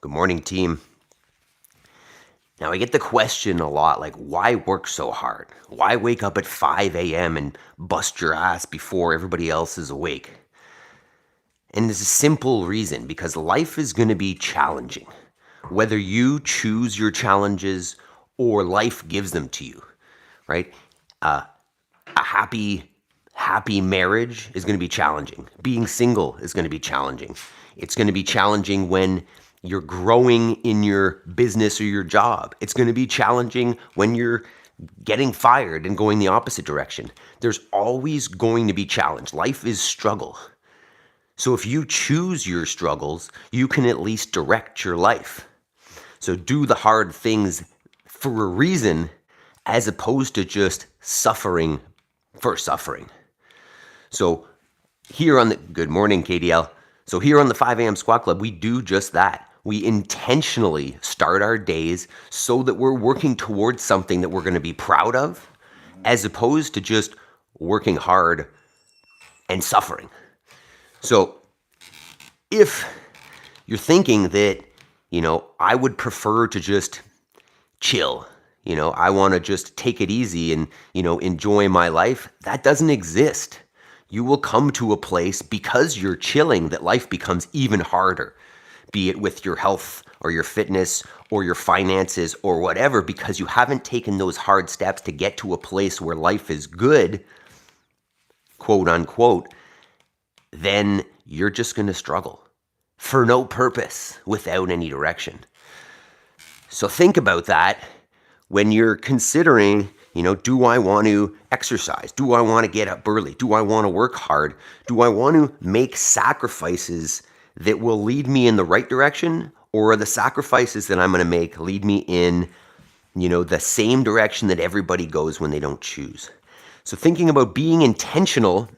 Good morning, team. Now, I get the question a lot, like, why work so hard? Why wake up at 5 a.m. and bust your ass before everybody else is awake? And there's a simple reason, because life is going to be challenging, whether you choose your challenges or life gives them to you, right? A happy marriage is going to be challenging. Being single is going to be challenging. It's going to be challenging when you're growing in your business or your job. It's going to be challenging when you're getting fired and going the opposite direction. There's always going to be challenge. Life is struggle. So if you choose your struggles, you can at least direct your life. So do the hard things for a reason, as opposed to just suffering for suffering. So here on the, good morning, KDL. So here on the 5 a.m. Squat Club, we do just that. We intentionally start our days so that we're working towards something that we're going to be proud of, as opposed to just working hard and suffering. So if you're thinking that, I would prefer to just chill, I want to just take it easy and, enjoy my life, that doesn't exist. You will come to a place, because you're chilling, that life becomes even harder, be it with your health or your fitness or your finances or whatever, because you haven't taken those hard steps to get to a place where life is good, quote unquote. Then you're just going to struggle for no purpose, without any direction. So think about that when you're considering, do I want to exercise? Do I want to get up early? Do I want to work hard? Do I want to make sacrifices that will lead me in the right direction? Or are the sacrifices that I'm going to make lead me in, the same direction that everybody goes when they don't choose? So thinking about being intentional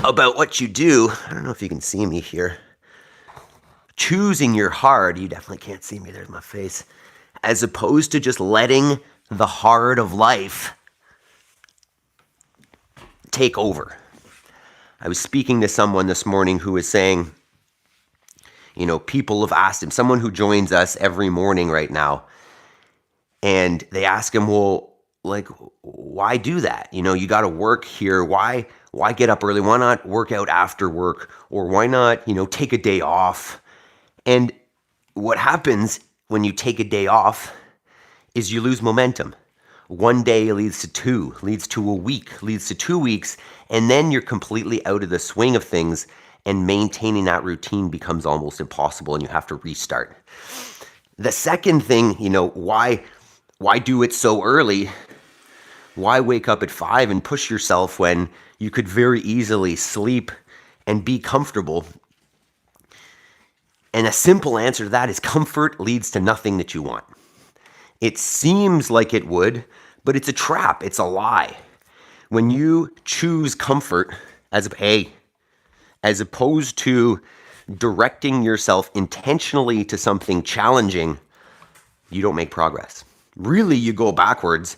about what you do. I don't know if you can see me here. Choosing your hard, you definitely can't see me, there's my face, as opposed to just letting the hard of life take over. I was speaking to someone this morning who was saying, people have asked him, someone who joins us every morning right now, and they ask him, well, like, why do that? You got to work here. Why get up early? Why not work out after work? Or why not, take a day off? And what happens when you take a day off is you lose momentum. One day leads to two, leads to a week, leads to 2 weeks, and then you're completely out of the swing of things, and maintaining that routine becomes almost impossible, and you have to restart. The second thing, why do it so early? Why wake up at 5 and push yourself when you could very easily sleep and be comfortable? And a simple answer to that is comfort leads to nothing that you want. It seems like it would, but it's a trap. It's a lie. When you choose comfort as opposed to directing yourself intentionally to something challenging, you don't make progress. Really, you go backwards.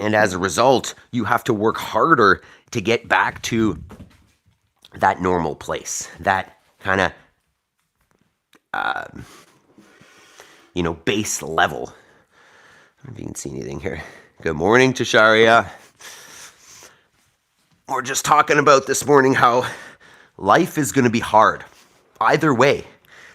And as a result, you have to work harder to get back to that normal place, that kind of, base level. I don't know if you can see anything here. Good morning, Tasharia. We're just talking about this morning how life is going to be hard, either way,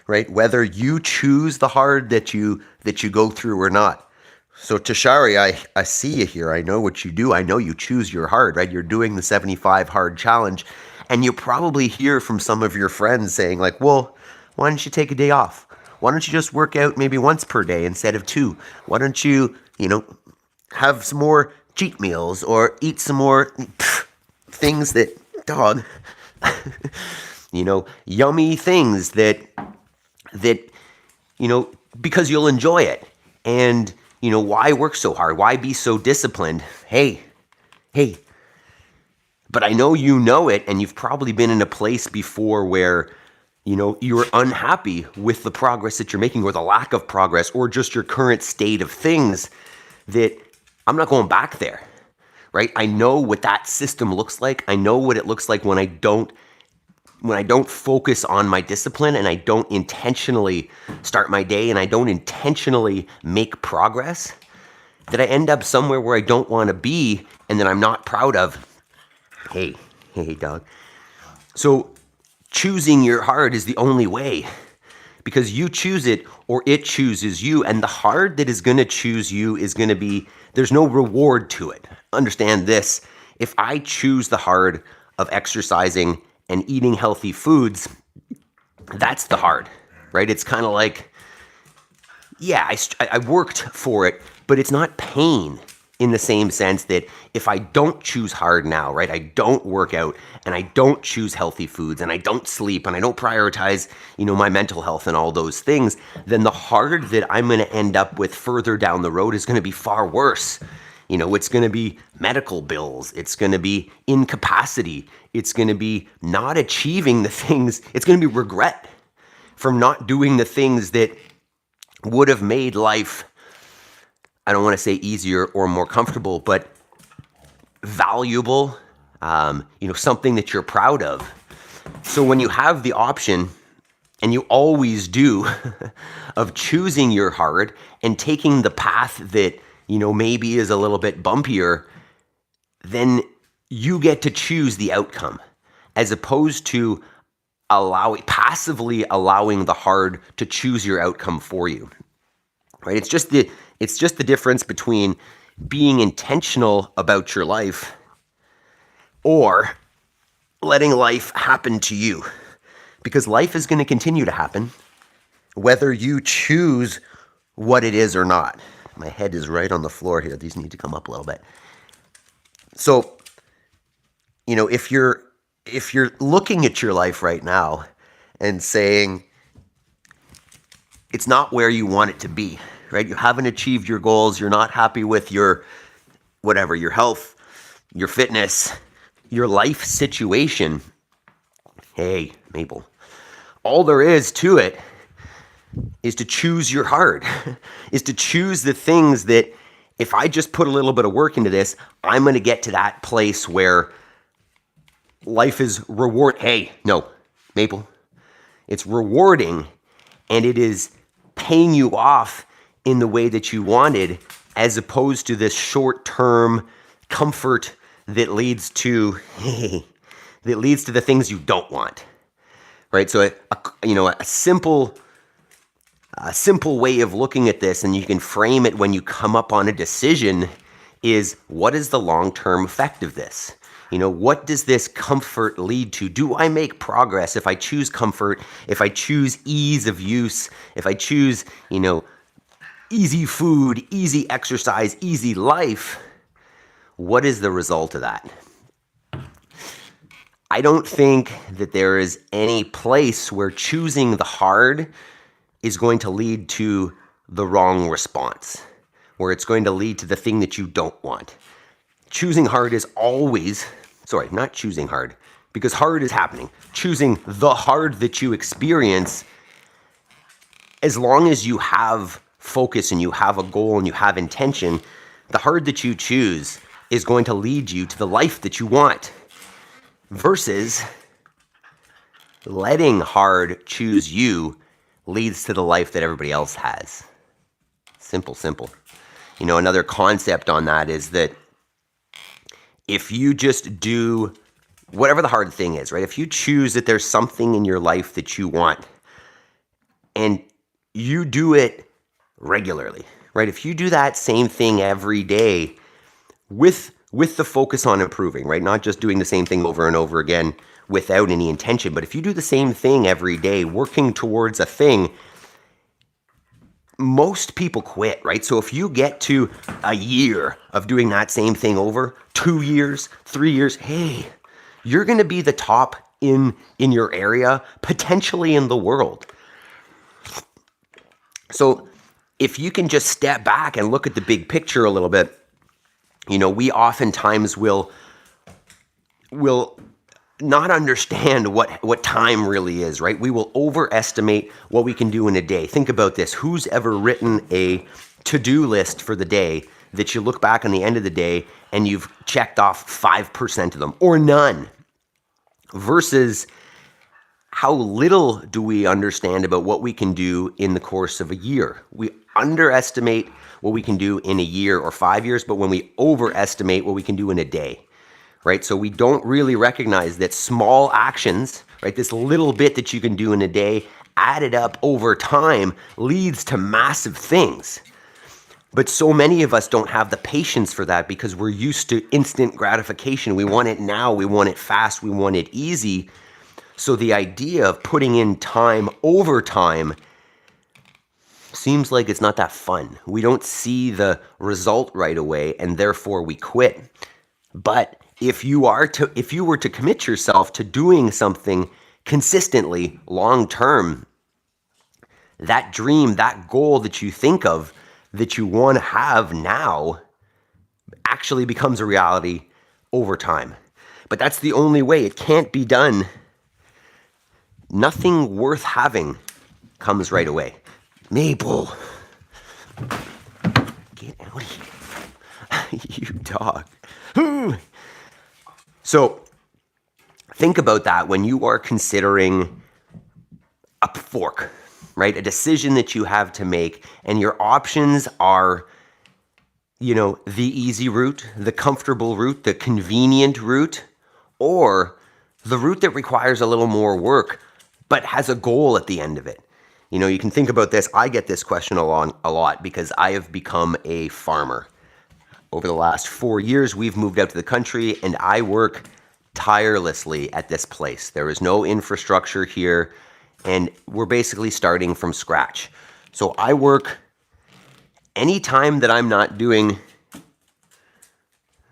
right? Whether you choose the hard that you go through or not. So Tasharia, I see you here. I know what you do. I know you choose your hard, right? You're doing the 75 hard challenge. And you probably hear from some of your friends saying like, well, why don't you take a day off? Why don't you just work out maybe once per day instead of 2? Why don't you, have some more cheat meals or eat some more things that, yummy things that, because you'll enjoy it. And, why work so hard? Why be so disciplined? Hey, but I know you know it, and you've probably been in a place before where, you're unhappy with the progress that you're making, or the lack of progress, or just your current state of things, that I'm not going back there, right? I know what that system looks like. I know what it looks like when I don't don't focus on my discipline and I don't intentionally start my day and I don't intentionally make progress, that I end up somewhere where I don't want to be and that I'm not proud of. Hey, dog. So choosing your hard is the only way, because you choose it or it chooses you. And the hard that is going to choose you is going to be, there's no reward to it. Understand this. If I choose the hard of exercising and eating healthy foods, that's the hard, right? It's kind of like, yeah, I worked for it, but it's not pain in the same sense that if I don't choose hard now, right? I don't work out and I don't choose healthy foods and I don't sleep and I don't prioritize, my mental health and all those things, then the hard that I'm going to end up with further down the road is going to be far worse. It's going to be medical bills. It's going to be incapacity. It's going to be not achieving the things. It's going to be regret from not doing the things that would have made life, I don't want to say easier or more comfortable, but valuable, something that you're proud of. So when you have the option, and you always do, of choosing your hard and taking the path that, maybe is a little bit bumpier, then you get to choose the outcome as opposed to passively allowing the hard to choose your outcome for you, right? It's just the difference between being intentional about your life or letting life happen to you, because life is going to continue to happen whether you choose what it is or not. My head is right on the floor here. These need to come up a little bit. So, if you're looking at your life right now and saying it's not where you want it to be, right? You haven't achieved your goals. You're not happy with your health, your fitness, your life situation. Hey, Maple, all there is to it is to choose your hard, is to choose the things that if I just put a little bit of work into this, I'm going to get to that place where life is reward. Hey, no, Maple, it's rewarding and it is paying you off in the way that you wanted, as opposed to this short-term comfort that leads to the things you don't want, right? So a simple way of looking at this, and you can frame it when you come up on a decision, is what is the long-term effect of this? What does this comfort lead to? Do I make progress if I choose comfort, if I choose ease of use, if I choose, easy food, easy exercise, easy life? What is the result of that? I don't think that there is any place where choosing the hard is going to lead to the wrong response, where it's going to lead to the thing that you don't want. Choosing hard is always, not choosing hard, because hard is happening. Choosing the hard that you experience, as long as you have focus and you have a goal and you have intention, the hard that you choose is going to lead you to the life that you want, versus letting hard choose you leads to the life that everybody else has. Simple. Another concept on that is that if you just do whatever the hard thing is, right? If you choose that there's something in your life that you want and you do it regularly, right? If you do that same thing every day with the focus on improving, right? Not just doing the same thing over and over again without any intention, but if you do the same thing every day, working towards a thing, most people quit, right? So if you get to a year of doing that same thing over, 2 years, 3 years, hey, you're going to be the top in your area, potentially in the world. So if you can just step back and look at the big picture a little bit, we oftentimes will not understand what time really is, right? We will overestimate what we can do in a day. Think about this. Who's ever written a to-do list for the day that you look back on the end of the day and you've checked off 5% of them or none, versus how little do we understand about what we can do in the course of a year? We underestimate what we can do in a year or 5 years, but when we overestimate what we can do in a day, right? So we don't really recognize that small actions, right, this little bit that you can do in a day added up over time leads to massive things. But so many of us don't have the patience for that because we're used to instant gratification. We want it now, we want it fast, we want it easy. So the idea of putting in time over time seems like it's not that fun. We don't see the result right away and therefore we quit. But if you were to commit yourself to doing something consistently long term, that dream, that goal that you think of that you want to have now actually becomes a reality over time. But that's the only way. It can't be done. Nothing worth having comes right away. Mabel, get out of here. You dog. So think about that when you are considering a fork, right? A decision that you have to make, and your options are, the easy route, the comfortable route, the convenient route, or the route that requires a little more work, but has a goal at the end of it. You can think about this. I get this question a lot because I have become a farmer. Over the last 4 years, we've moved out to the country, and I work tirelessly at this place. There is no infrastructure here, and we're basically starting from scratch. So I work anytime that I'm not doing,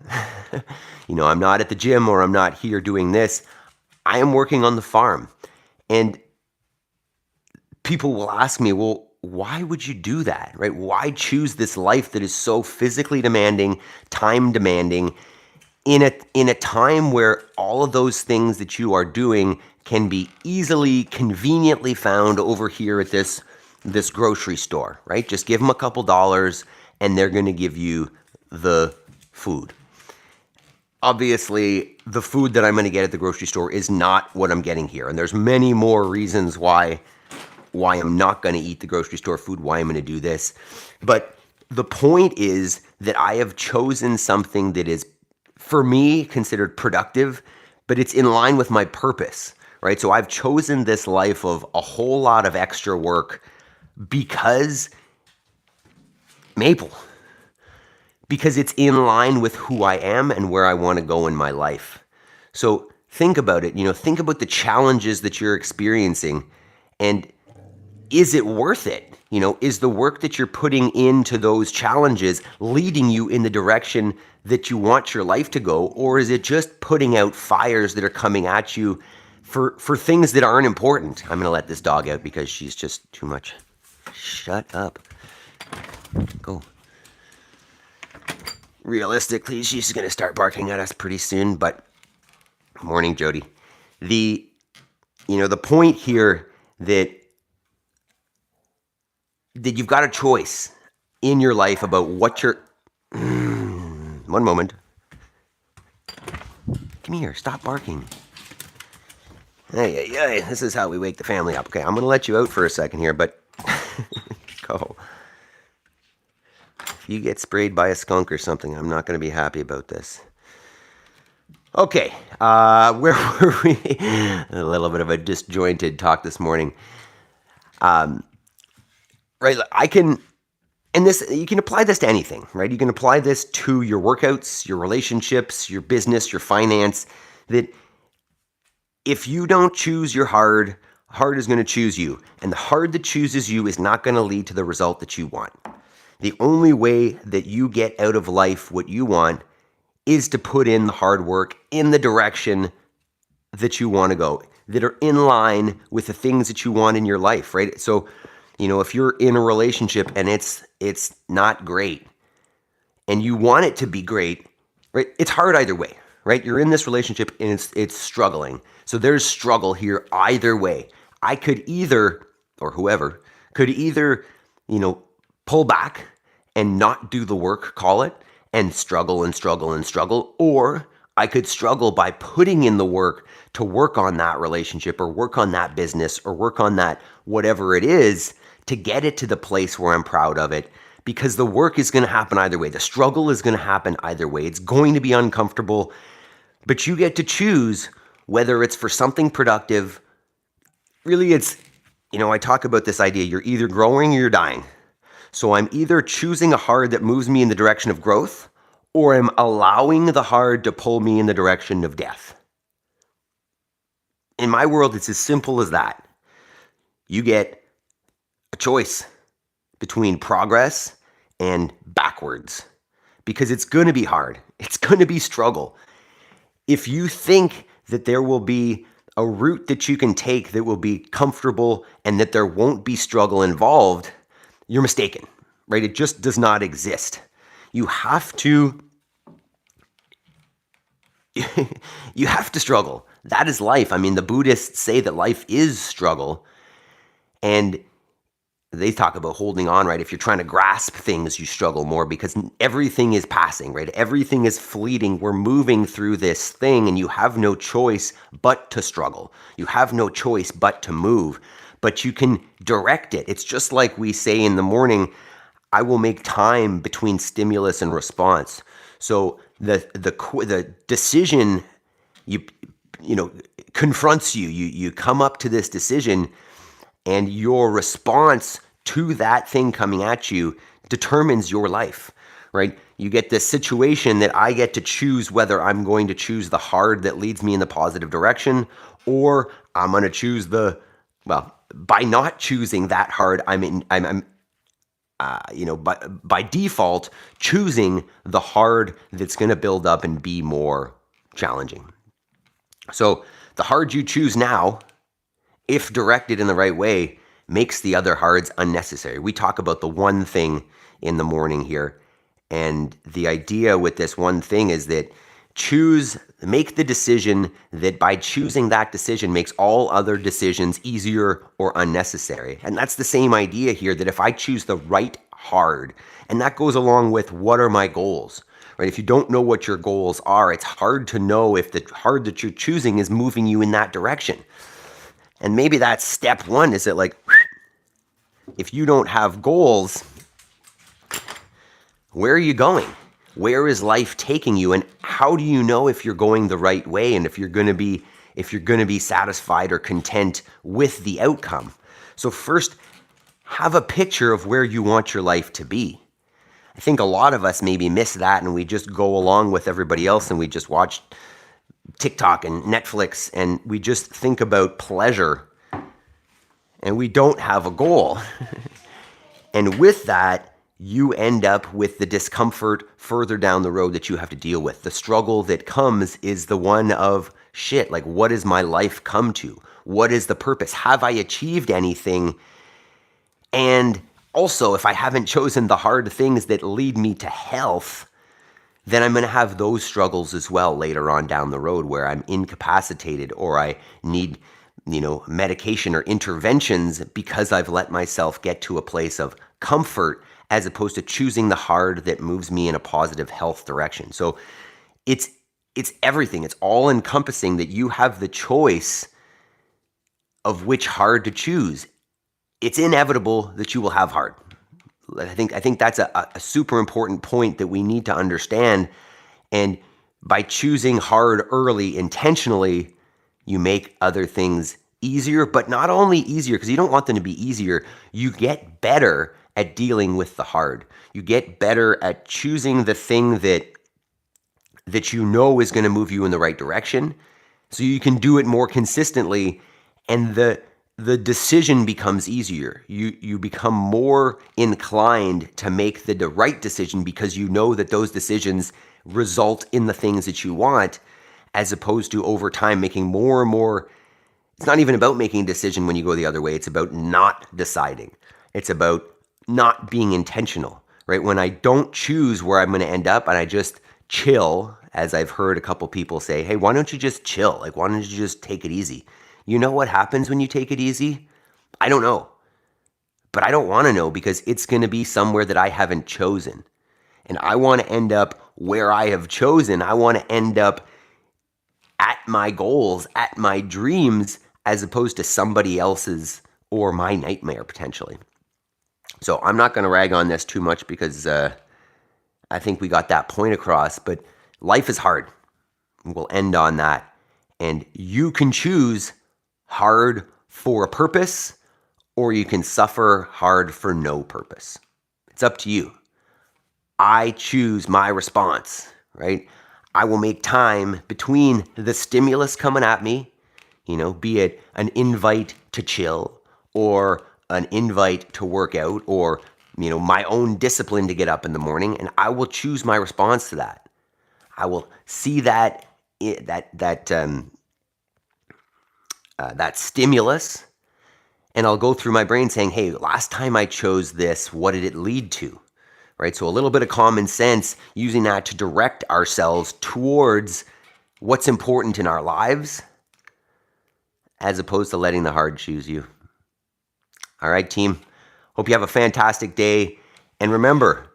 I'm not at the gym or I'm not here doing this, I am working on the farm. And people will ask me, well, why would you do that, right? Why choose this life that is so physically demanding, time demanding, in a time where all of those things that you are doing can be easily, conveniently found over here at this grocery store, right? Just give them a couple dollars and they're going to give you the food. Obviously, the food that I'm going to get at the grocery store is not what I'm getting here. And there's many more reasons why I'm not going to eat the grocery store food, why I'm going to do this. But the point is that I have chosen something that is, for me, considered productive, but it's in line with my purpose, right? So I've chosen this life of a whole lot of extra work because it's in line with who I am and where I want to go in my life. So think about it, think about the challenges that you're experiencing, and is it worth it? Is the work that you're putting into those challenges leading you in the direction that you want your life to go? Or is it just putting out fires that are coming at you for things that aren't important? I'm going to let this dog out because she's just too much. Shut up. Go. Realistically, she's going to start barking at us pretty soon, but morning, Jody. The point here that you've got a choice in your life about what you're... One moment. Come here, stop barking. Hey, this is how we wake the family up. Okay, I'm going to let you out for a second here, but go. If you get sprayed by a skunk or something, I'm not going to be happy about this. Okay, where were we? A little bit of a disjointed talk this morning. Right, you can apply this to anything, right? You can apply this to your workouts, your relationships, your business, your finance, that if you don't choose your hard is going to choose you. And the hard that chooses you is not going to lead to the result that you want. The only way that you get out of life what you want is to put in the hard work in the direction that you want to go, that are in line with the things that you want in your life, right? So, if you're in a relationship and it's not great and you want it to be great, right? It's hard either way, right? You're in this relationship and it's struggling. So there's struggle here either way. I could either, or whoever, could either, pull back and not do the work, call it, and struggle and struggle and struggle, or I could struggle by putting in the work to work on that relationship or work on that business or work on that whatever it is to get it to the place where I'm proud of it, because the work is going to happen either way. The struggle is going to happen either way. It's going to be uncomfortable, but you get to choose whether it's for something productive. Really, I talk about this idea, you're either growing or you're dying. So I'm either choosing a hard that moves me in the direction of growth, or I'm allowing the hard to pull me in the direction of death. In my world, it's as simple as that. You get a choice between progress and backwards, because it's going to be hard. It's going to be struggle. If you think that there will be a route that you can take that will be comfortable and that there won't be struggle involved, you're mistaken, right? It just does not exist. You have to struggle. That is life. I mean, the Buddhists say that life is struggle, and they talk about holding on, right? If you're trying to grasp things, you struggle more because everything is passing, right? Everything is fleeting. We're moving through this thing, and you have no choice but to struggle. You have no choice but to move, but you can direct it. It's just like we say in the morning, I will make time between stimulus and response. So the decision confronts you. You come up to this decision, and your response to that thing coming at you determines your life, right? You get this situation that I get to choose whether I'm going to choose the hard that leads me in the positive direction, or I'm going to choose by not choosing that hard, by default, choosing the hard that's going to build up and be more challenging. So the hard you choose now, if directed in the right way, makes the other hards unnecessary. We talk about the one thing in the morning here. And the idea with this one thing is that make the decision that by choosing that decision makes all other decisions easier or unnecessary. And that's the same idea here, that if I choose the right hard, and that goes along with what are my goals, right? If you don't know what your goals are, it's hard to know if the hard that you're choosing is moving you in that direction. And maybe that's step one, is that if you don't have goals, where are you going? Where is life taking you? And how do you know if you're going the right way and if you're going to be satisfied or content with the outcome? So first, have a picture of where you want your life to be. I think a lot of us maybe miss that, and we just go along with everybody else, and we just watch TikTok and Netflix, and we just think about pleasure, and we don't have a goal. And with that, you end up with the discomfort further down the road that you have to deal with. The struggle that comes is the one of, what does my life come to? What is the purpose? Have I achieved anything? And also, if I haven't chosen the hard things that lead me to health, then I'm going to have those struggles as well later on down the road, where I'm incapacitated or I need, medication or interventions because I've let myself get to a place of comfort as opposed to choosing the hard that moves me in a positive health direction. So it's everything. It's all encompassing, that you have the choice of which hard to choose. It's inevitable that you will have hard. I think that's a super important point that we need to understand. And by choosing hard early intentionally, you make other things easier, but not only easier, because you don't want them to be easier, you get better at dealing with the hard. You get better at choosing the thing that you know is going to move you in the right direction, so you can do it more consistently, and the decision becomes easier. You become more inclined to make the right decision because you know that those decisions result in the things that you want, as opposed to over time making more and more. It's not even about making a decision when you go the other way. It's about not deciding. It's about not being intentional, right? When I don't choose where I'm going to end up and I just chill, as I've heard a couple people say, hey, why don't you just chill? Why don't you just take it easy? You know what happens when you take it easy? I don't know. But I don't want to know, because it's going to be somewhere that I haven't chosen. And I want to end up where I have chosen. I want to end up at my goals, at my dreams, as opposed to somebody else's or my nightmare potentially. So I'm not going to rag on this too much because I think we got that point across, but life is hard. We'll end on that. And you can choose hard for a purpose, or you can suffer hard for no purpose. It's up to you. I choose my response, right? I will make time between the stimulus coming at me, be it an invite to chill or an invite to work out or, my own discipline to get up in the morning, and I will choose my response to that. I will see that stimulus, and I'll go through my brain saying, hey, last time I chose this, what did it lead to? Right? So a little bit of common sense, using that to direct ourselves towards what's important in our lives, as opposed to letting the hard choose you. All right, team. Hope you have a fantastic day. And remember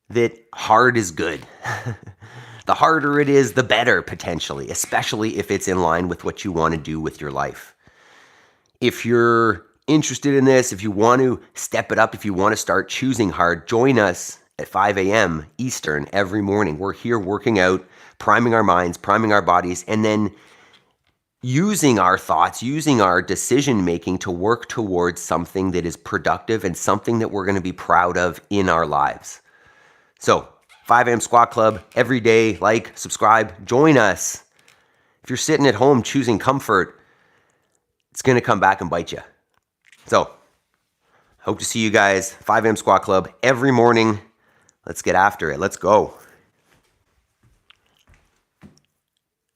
that hard is good. The harder it is, the better potentially, especially if it's in line with what you want to do with your life. If you're interested in this, if you want to step it up, if you want to start choosing hard, join us at 5 a.m. Eastern every morning. We're here working out, priming our minds, priming our bodies, and then using our thoughts, using our decision making to work towards something that is productive and something that we're going to be proud of in our lives. So 5 a.m. Squat Club every day. Like, subscribe, join us. If you're sitting at home choosing comfort, it's going to come back and bite you. So hope to see you guys 5 a.m. Squat Club every morning. Let's get after it. Let's go.